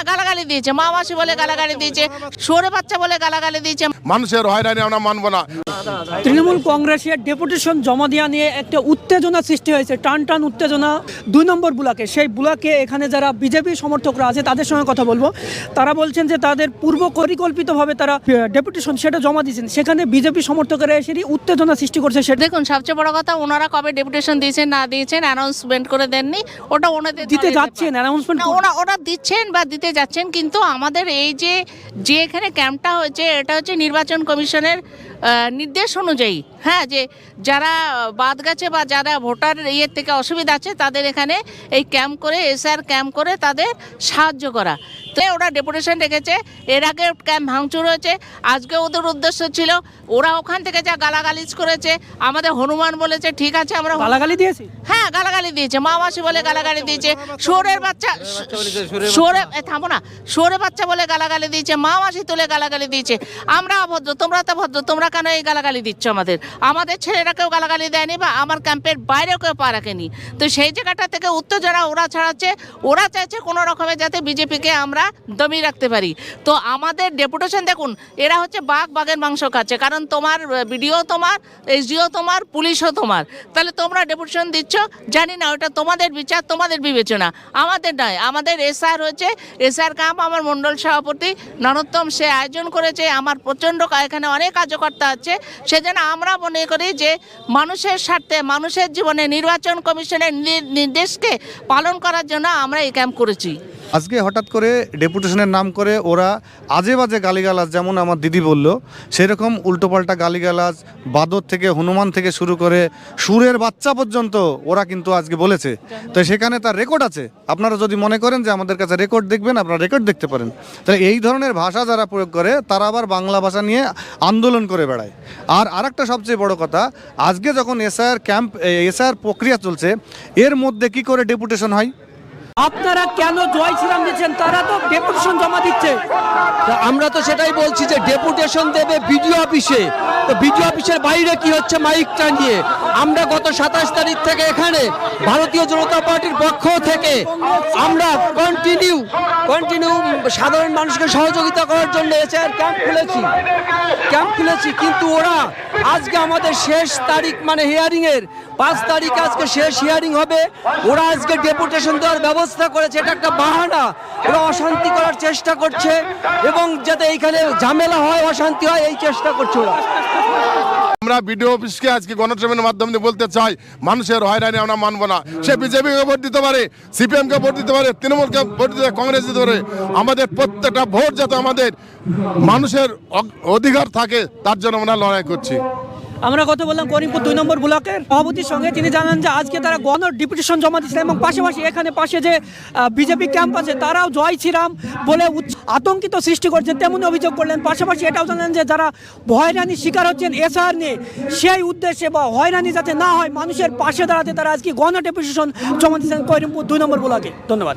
গালাগালি দিয়েছে, মা মাসি বলে গালাগালি দিয়েছে, শুয়োরের বাচ্চা বলে গালাগালি দিয়েছে। মানুষের হয়রানি আমরা মানবো না। তৃণমূল কংগ্রেসের ডেপুটেশন জমা দেওয়া নিয়ে একটা উত্তেজনা সৃষ্টি হয়েছে, টান টান উত্তেজনা 2 নম্বর ব্লকে। সেই ব্লকে এখানে যারা বিজেপি সমর্থকরা আছে তাদের সঙ্গে কথা বলবো। তারা বলছেন যে তাদের পূর্ব পরিকল্পিতভাবে তারা ডেপুটেশন সেটা জমা দিয়েছেন, সেখানে বিজেপি সমর্থকেরা এসে উত্তেজনা সৃষ্টি করছে। সেটা দেখুন, সবচেয়ে বড় কথা, ওনারা কবে ডেপুটেশন দিয়েছেন না দিয়েছেন অ্যানাউন্সমেন্ট করে দেননি, ওটা ওনাদের দিতে যাচ্ছেন অ্যানাউন্সমেন্ট, ওরা দিচ্ছেন বা দিতে যাচ্ছেন। কিন্তু আমাদের এই যে এখানে ক্যাম্পটা হয়েছে, এটা হচ্ছে নির্বাচন কমিশনের নির্দেশ অনুযায়ী, হ্যাঁ, যে যারা বাদ গেছে বা যারা ভোটার ইয়ের থেকে অসুবিধা আছে তাদের এখানে এই ক্যাম্প করে, এসআর ক্যাম্প করে তাদের সাহায্য করা। তো ওরা ডেপুটেশন রেখেছে, এর আগে ক্যাম্প ভাঙচুর হয়েছে, আজকে ওদের উদ্দেশ্য ছিল, ওরা ওখান থেকে যা গালাগালিজ করেছে, আমাদের হনুমান বলেছে ঠিক আছে আমরা গালাগালি দিয়েছি, হ্যাঁ গালাগালি দিয়েছে, মা মাসি বলে গালাগালি দিয়েছে, শুয়োরের বাচ্চা, থামো না, শুয়োরের বাচ্চা বলে গালাগালি দিয়েছে, মা মাসি তুলে গালাগালি দিয়েছে। আমরা অভদ্র, তোমরা তো ভদ্র, তোমরা কেন এই গালাগালি দিচ্ছ? আমাদের ছেলেরা কেউ গালাগালি দেয়নি বা আমার ক্যাম্পের বাইরেও কেউ পা রাখেনি। তো সেই জায়গাটা থেকে উত্তেজনা ওরা ছড়াচ্ছে, ওরা চাইছে কোনো রকমে যাতে বিজেপিকে আমরা দমিয়ে রাখতে পারি। তো আমাদের ডেপুটেশন দেখুন, এরা হচ্ছে বাঘের মাংস খাচ্ছে, কারণ তোমার বিডিও তোমার, এসডিও তোমার, পুলিশও তোমার, তাহলে তোমরা ডেপুটেশন দিচ্ছ, জানি না ওটা তোমাদের বিচার, তোমাদের বিবেচনা, আমাদের নয়। আমাদের এসআর হয়েছে, এসআর ক্যাম্প আমার মণ্ডল সভাপতি নরোত্তম সে আয়োজন করেছে, আমার প্রচণ্ড এখানে অনেক কার্যকর্তা আছে, সেজন্য আমরা মনে করি যে মানুষের স্বার্থে, মানুষের জীবনে নির্বাচন কমিশনের নির্দেশকে পালন করার জন্য আমরা এই ক্যাম্প করেছি। আজকে হঠাৎ করে ডেপুটেশনের নাম করে ওরা আজে বাজে গালিগালাজ, যেমন আমার দিদি বলল সেরকম উল্টোপাল্টা গালিগালাজ, বাদর থেকে হনুমান থেকে শুরু করে সুরের বাচ্চা পর্যন্ত ওরা কিন্তু আজকে বলেছে। তো সেখানে তার রেকর্ড আছে, আপনারা যদি মনে করেন যে আমাদের কাছে রেকর্ড দেখবেন, আপনারা রেকর্ড দেখতে পারেন। তাহলে এই ধরনের ভাষা যারা প্রয়োগ করে তারা আবার বাংলা ভাষা নিয়ে আন্দোলন করে বেড়ায়। আর আরেকটা সবচেয়ে বড় কথা, আজকে যখন এসআইআর প্রক্রিয়া চলছে, এর মধ্যে কি করে ডেপুটেশন হয়? আপনারা কেন জয় শ্রীরাম দিচ্ছেন? তারা তো ডেপুটেশন জমা দিচ্ছে। আমরা তো সেটাই বলছি যে ডেপুটেশন দেবে বিডিও অফিসে, তো বিডিও অফিসের বাইরে কি হচ্ছে মাইকটা নিয়ে? আমরা গত 27 তারিখ থেকে এখানে ভারতীয় জনতা পার্টির পক্ষ থেকে আমরা কন্টিনিউ সাধারণ মানুষকে সহযোগিতা করার জন্য এসআর ক্যাম্প খুলেছি। কিন্তু ওরা আজকে আমাদের শেষ তারিখ, মানে হিয়ারিংয়ের 5 তারিখ আজকে শেষ হিয়ারিং হবে, ওরা আজকে ডেপুটেশন দেওয়ার ব্যবস্থা করেছে। এটা একটা বাহানা, ওরা অশান্তি করার চেষ্টা করছে এবং যাতে এইখানে ঝামেলা হয়, অশান্তি হয়, এই চেষ্টা করছে ওরা। আমরা বিডিও অফিসকে আজকে গণট্রেনের মাধ্যমে বলতে চাই, মানুষের হয়রানি আমরা মানবো না। সে বিজেপিকে ভোট দিতে পারে, সিপিএমকে ভোট দিতে পারে, তৃণমূলকে ভোট দিতে পারে, কংগ্রেস দিতে পারে, আমাদের প্রত্যেকটা ভোট যাতে আমাদের মানুষের অধিকার থাকে তার জন্য আমরা লড়াই করছি। আমরা কথা বললাম করিমপুর 2 নম্বর ব্লকের সভাপতির সঙ্গে, তিনি জানান যে আজকে তারা ডেপুটেশন জমা দিচ্ছিলেন এবং পাশাপাশি এখানে পাশে যে বিজেপি ক্যাম্প আছে তারাও জয় শ্রীরাম বলে আতঙ্কিত সৃষ্টি করছেন তেমনই অভিযোগ করলেন। পাশাপাশি এটাও জানান যে যারা হয়রানির শিকার হচ্ছেন এসআর নিয়ে, সেই উদ্দেশ্যে বা হয়রানি যাতে না হয় মানুষের পাশে দাঁড়াতে তারা আজকে ডেপুটেশন জমা দিচ্ছেন করিমপুর 2 নম্বর ব্লকে। ধন্যবাদ।